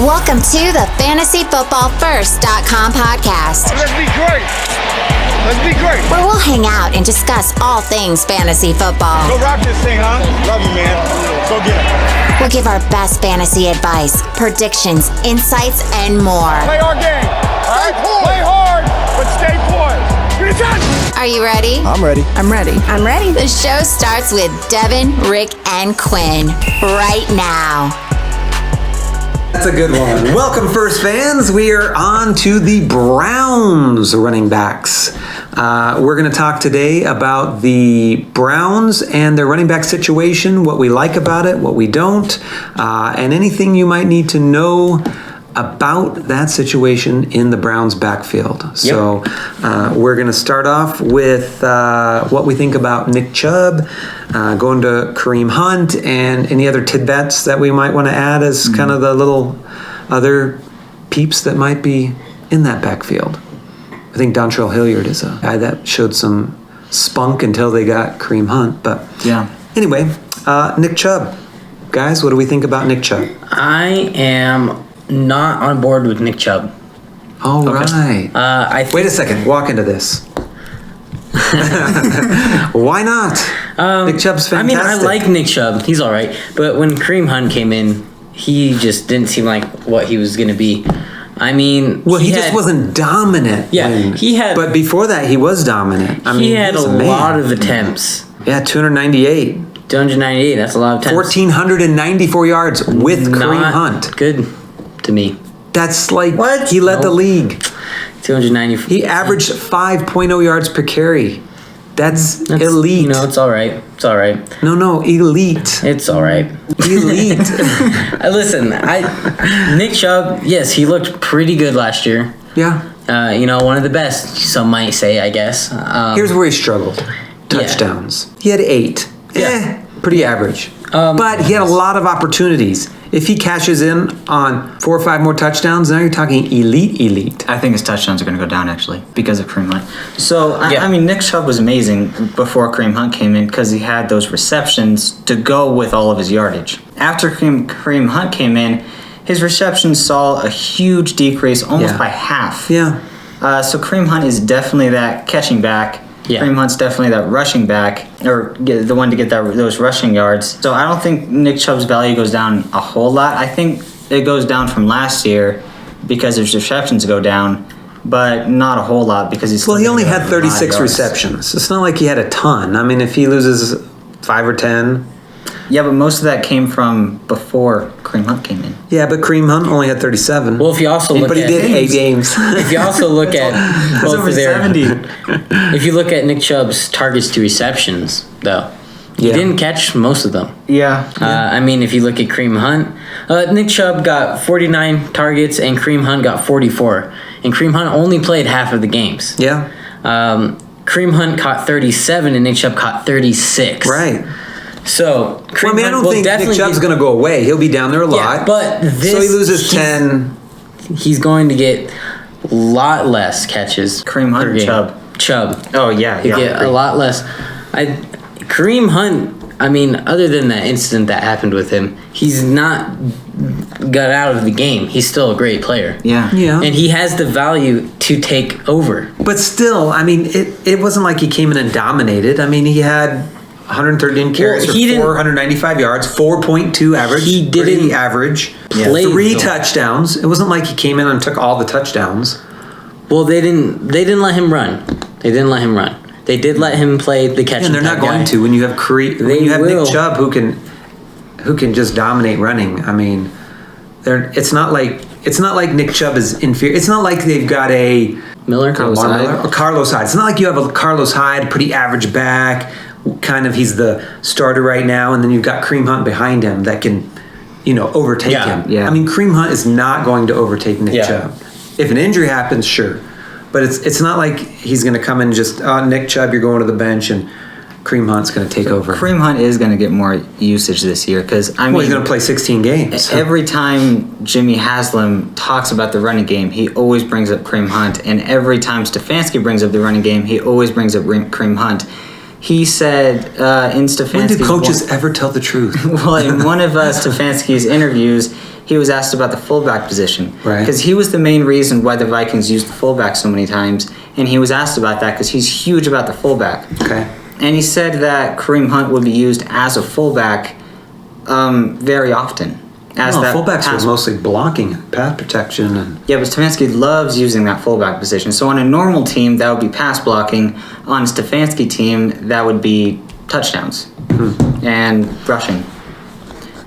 Welcome to the FantasyFootballFirst.com podcast. Let's be great. Let's be great. Where we'll hang out and discuss all things fantasy football. Go rock this thing, huh? Love you, man. Go get it. We'll give our best fantasy advice, predictions, insights, and more. Play our game. All right? Play hard, but stay poised. Get it done. Are you ready? I'm ready. I'm ready. I'm ready. The show starts with Devin, Rick, and Quinn right now. That's a good one. Welcome, First fans. We are on to the Browns running backs. We're going to talk today about the Browns and their running back situation, what we like about it, what we don't, and anything you might need to know about that situation in the Browns backfield. Yep. So we're going to start off with what we think about Nick Chubb, going to Kareem Hunt, and any other tidbits that we might want to add as kind of the little other peeps that might be in that backfield. I think Dontrell Hilliard is a guy that showed some spunk until they got Kareem Hunt. But yeah. Anyway, Nick Chubb. Guys, what do we think about Nick Chubb? I am not on board with Nick Chubb. All right. Wait a second. Walk into this. Why not? Nick Chubb's fantastic. I mean, I like Nick Chubb. He's all right. But when Kareem Hunt came in, he just didn't seem like what he was going to be. I mean, well, he just wasn't dominant. Yeah, he had. But before that, he was dominant. He had a lot of attempts. Yeah, 298. 298. That's a lot of attempts. 1,494 yards with Kareem Hunt. Good to me. That's like what? He led the league. 294. He averaged 5.0 yards per carry. That's elite. You know, it's all right. It's all right. No, elite. It's all right. Elite. Listen, Nick Chubb, yes, he looked pretty good last year. Yeah. One of the best, some might say, I guess. Here's where he struggled. Touchdowns. Yeah. He had 8. Yeah. Pretty average. But he had a lot of opportunities. If he cashes in on 4 or 5 more touchdowns, now you're talking elite. I think his touchdowns are going to go down, actually, because of Kareem Hunt. So, I mean, Nick Chubb was amazing before Kareem Hunt came in because he had those receptions to go with all of his yardage. After Kareem Hunt came in, his receptions saw a huge decrease, almost by half. Yeah. So Kareem Hunt is definitely that catching back. Yeah. Kareem Hunt's definitely that rushing back, or the one to get those rushing yards. So I don't think Nick Chubb's value goes down a whole lot. I think it goes down from last year because his receptions go down, but not a whole lot because he's he only had 36 receptions. It's not like he had a ton. I mean, if he loses 5 or 10. Yeah, but most of that came from before Kareem Hunt came in. Yeah, but Kareem Hunt only had 37. Well, if you also look but he did 8 games. If you also look at that's over 70. If you look at Nick Chubb's targets to receptions, though, he didn't catch most of them. Yeah. I mean, if you look at Kareem Hunt, Nick Chubb got 49 targets and Kareem Hunt got 44. And Kareem Hunt only played half of the games. Yeah. Kareem Hunt caught 37 and Nick Chubb caught 36. Right. So, I mean, I don't think Nick Chubb's going to go away. He'll be down there a lot. Yeah, but so he loses 10. He's going to get a lot less catches. Kareem Hunt or Chubb. Oh, yeah. He'll get a lot less. Kareem Hunt, I mean, other than that incident that happened with him, he's not got out of the game. He's still a great player. Yeah. And he has the value to take over. But still, I mean, it wasn't like he came in and dominated. I mean, he had 113 carries for 495 yards, 4.2 average. He didn't average. Play 3 touchdowns. It wasn't like he came in and took all the touchdowns. Well, they didn't let him run. They did let him play the catch. And they're not going to when you have Nick Chubb who can just dominate running. I mean, it's not like Nick Chubb is inferior. It's not like they've got a Carlos Hyde. It's not like you have a Carlos Hyde, pretty average back. Kind of, he's the starter right now, and then you've got Kareem Hunt behind him that can, overtake him. Yeah. I mean, Kareem Hunt is not going to overtake Nick Chubb. If an injury happens, sure, but it's not like he's going to come in and just Nick Chubb, you're going to the bench, and Kareem Hunt's going to take over. Kareem Hunt is going to get more usage this year because he's going to play 16 games. Every time Jimmy Haslam talks about the running game, he always brings up Kareem Hunt, and every time Stefanski brings up the running game, he always brings up Kareem Hunt. He said in Stefanski's... When did coaches ever tell the truth? Well, in one of Stefanski's interviews, he was asked about the fullback position. Right. Because he was the main reason why the Vikings used the fullback so many times, and he was asked about that because he's huge about the fullback. Okay. And he said that Kareem Hunt would be used as a fullback very often. As that fullbacks pass- are mostly blocking and pass protection and Yeah, but Stefanski loves using that fullback position. So on a normal team, that would be pass blocking. On a Stefanski team, that would be touchdowns and rushing.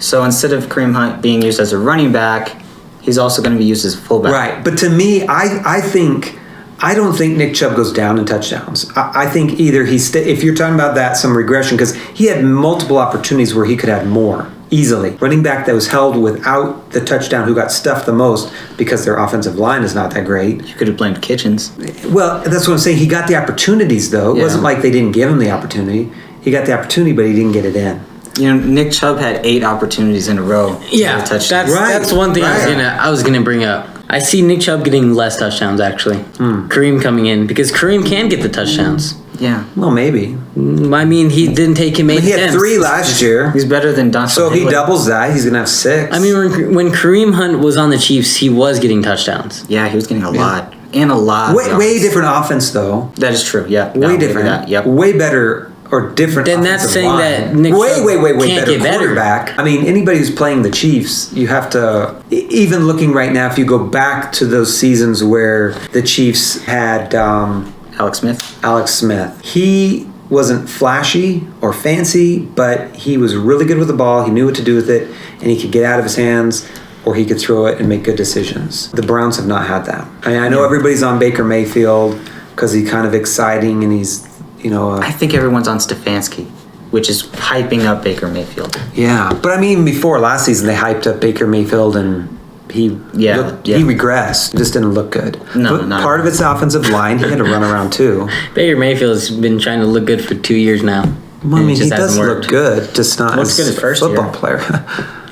So instead of Kareem Hunt being used as a running back, he's also going to be used as a fullback. right. But to me, I don't think Nick Chubb goes down in touchdowns. I think either if you're talking about that, some regression, because he had multiple opportunities where he could have more easily. Running back that was held without the touchdown, who got stuffed the most because their offensive line is not that great. You could have blamed Kitchens. Well, that's what I'm saying. He got the opportunities, though. It Yeah. wasn't like they didn't give him the opportunity. He got the opportunity, but he didn't get it in. You know, Nick Chubb had 8 opportunities in a row. to Yeah, get a touchdown. that's one thing right. I was gonna bring up. I see Nick Chubb getting less touchdowns actually. Kareem coming in because Kareem can get the touchdowns. Yeah. Well, maybe. I mean, he didn't take him 8 But he had attempts. 3 last year. He's better than Don. So if he doubles that, he's going to have 6. I mean, when Kareem Hunt was on the Chiefs, he was getting touchdowns. Yeah, he was getting a lot. And a lot. way different offense, though. That is true, yeah. Way different. That. Yep. Way better or different. Then that's offensive saying line. that Nick way Chubb can't better get better. quarterback. I mean, anybody who's playing the Chiefs, you have to. Even looking right now, if you go back to those seasons where the Chiefs had Alex Smith. he wasn't flashy or fancy, but he was really good with the ball. He knew what to do with it, and he could get out of his hands. Or he could throw it and make good decisions. The Browns have not had that. I mean, I know everybody's on Baker Mayfield because he's kind of exciting and he's, I think everyone's on Stefanski, which is hyping up Baker Mayfield. yeah. But I mean, before last season, they hyped up Baker Mayfield and he regressed. Just didn't look good. No, but not part of it's the offensive line. He had to run around too. Baker Mayfield's been trying to look good for 2 years now. Well, I and it mean, he just does hasn't look worked. good, just not Looks as good his a first football year. player.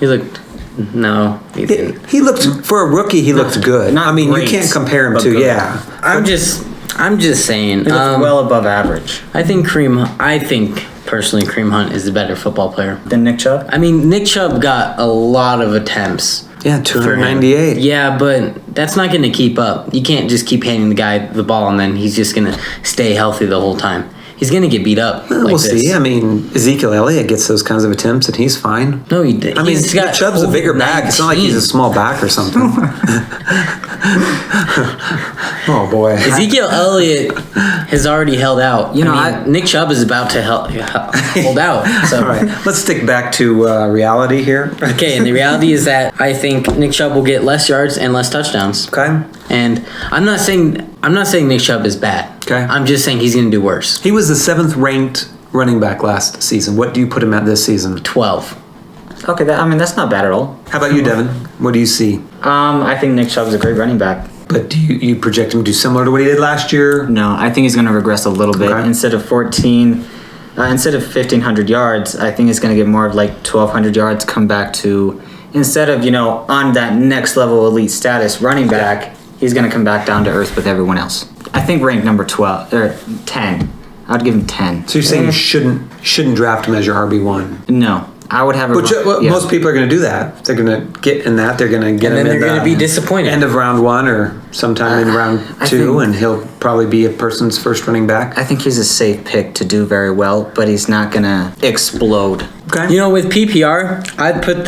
He looked. No, he didn't. He looked, for a rookie, he looked good. not I mean, great, you can't compare him but to, good. yeah. I'm just saying. He looked well above average. I think personally Kareem Hunt is the better football player. Than Nick Chubb? I mean, Nick Chubb got a lot of attempts. Yeah, for him. 298. Yeah, but that's not going to keep up. You can't just keep handing the guy the ball and then he's just going to stay healthy the whole time. He's going to get beat up. We'll like this. see. I mean, Ezekiel Elliott gets those kinds of attempts and he's fine. No, he did. I mean, Nick Chubb's a bigger back. It's not like he's a small back or something. Oh boy. Ezekiel Elliott has already held out. Nick Chubb is about to hold out. So. All right, let's stick back to reality here. Okay, and the reality is that I think Nick Chubb will get less yards and less touchdowns. Okay. And I'm not saying Nick Chubb is bad. Okay. I'm just saying he's going to do worse. He was the 7th ranked running back last season. What do you put him at this season? 12. Okay, that's not bad at all. How about you, Devin? What do you see? I think Nick Chubb's a great running back. But do you project him to do similar to what he did last year? No, I think he's going to regress a little bit. Okay. Instead of 1,500 yards, I think it's going to get more of like 1,200 yards, come back to, instead of, on that next level elite status running back, he's going to come back down to earth with everyone else. I think ranked number 12, or 10. I'd give him 10. So you're saying you shouldn't draft him as your RB1? No. I would have Most people are going to do that. They're going to get in that. They're going to get him then in they're going to be disappointed. End of round 1 or sometime in round 2, and he'll probably be a person's first running back. I think he's a safe pick to do very well, but he's not going to explode. Okay. With PPR, I'd put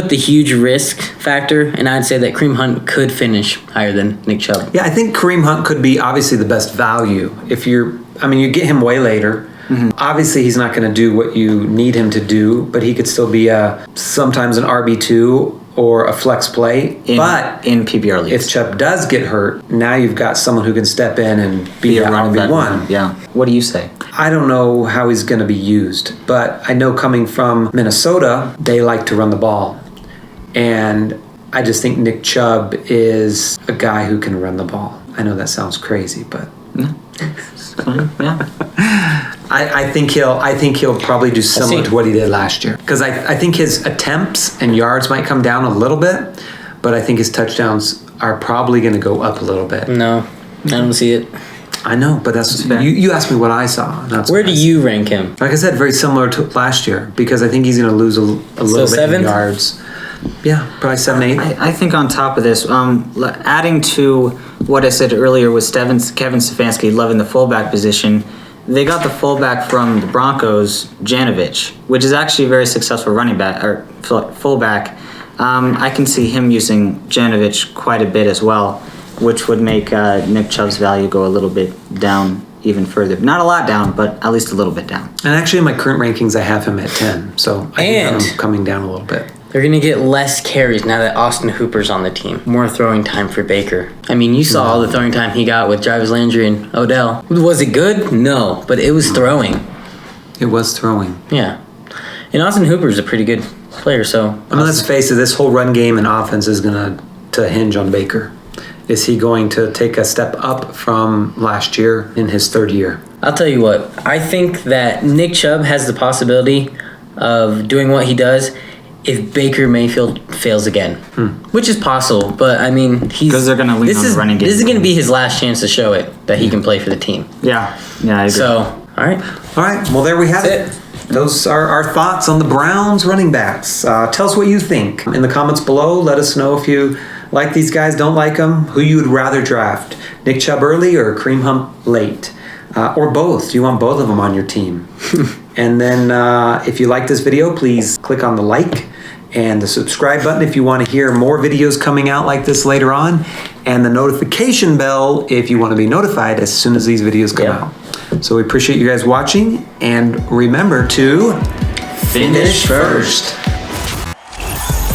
the huge risk factor, and I'd say that Kareem Hunt could finish higher than Nick Chubb. Yeah, I think Kareem Hunt could be obviously the best value. You get him way later. Mm-hmm. Obviously, he's not going to do what you need him to do, but he could still be sometimes an RB2 or a flex play. But in PPR leagues, if Chubb does get hurt, now you've got someone who can step in and be an RB1. Yeah. What do you say? I don't know how he's going to be used, but I know coming from Minnesota, they like to run the ball. And I just think Nick Chubb is a guy who can run the ball. I know that sounds crazy, but It's fine. Yeah. I think he'll probably do similar to what he did last year. Because I think his attempts and yards might come down a little bit, but I think his touchdowns are probably going to go up a little bit. No, I don't see it. I know, but that's you asked me what I saw. And that's Where what do I you rank him? Like I said, very similar to last year because I think he's going to lose a little bit in yards. Yeah, probably 7, 8. I think on top of this, adding to what I said earlier with Kevin Stefanski loving the fullback position, they got the fullback from the Broncos, Janovich, which is actually a very successful running back or fullback. I can see him using Janovich quite a bit as well, which would make Nick Chubb's value go a little bit down even further. Not a lot down, but at least a little bit down. And actually in my current rankings, I have him at 10. So I think I'm coming down a little bit. They're going to get less carries now that Austin Hooper's on the team. More throwing time for Baker. I mean, you saw all the throwing time he got with Jarvis Landry and Odell. Was it good? No, but it was throwing. It was throwing. Yeah. And Austin Hooper's a pretty good player, so... I mean, let's face it, this whole run game and offense is going to hinge on Baker. Is he going to take a step up from last year in his third year? I'll tell you what. I think that Nick Chubb has the possibility of doing what he does if Baker Mayfield fails again, which is possible. But I mean, because they're going to lean on the running game. This is going to be his last chance to show it that he can play for the team. Yeah, I agree. So, all right. Well, there we have it. Those are our thoughts on the Browns running backs. Tell us what you think in the comments below. Let us know if you like these guys, don't like them, who you would rather draft, Nick Chubb early or Kareem Hunt late, or both. Do you want both of them on your team? And then if you like this video, please click on the like and the subscribe button if you want to hear more videos coming out like this later on, and the notification bell if you want to be notified as soon as these videos come out. So we appreciate you guys watching, and remember to finish first.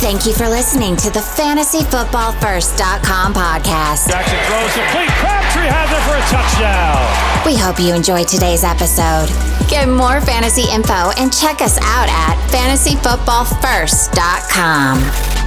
Thank you for listening to the FantasyFootballFirst.com podcast. Jackson throws complete. Crabtree has it for a touchdown. We hope you enjoyed today's episode. Get more fantasy info and check us out at FantasyFootballFirst.com.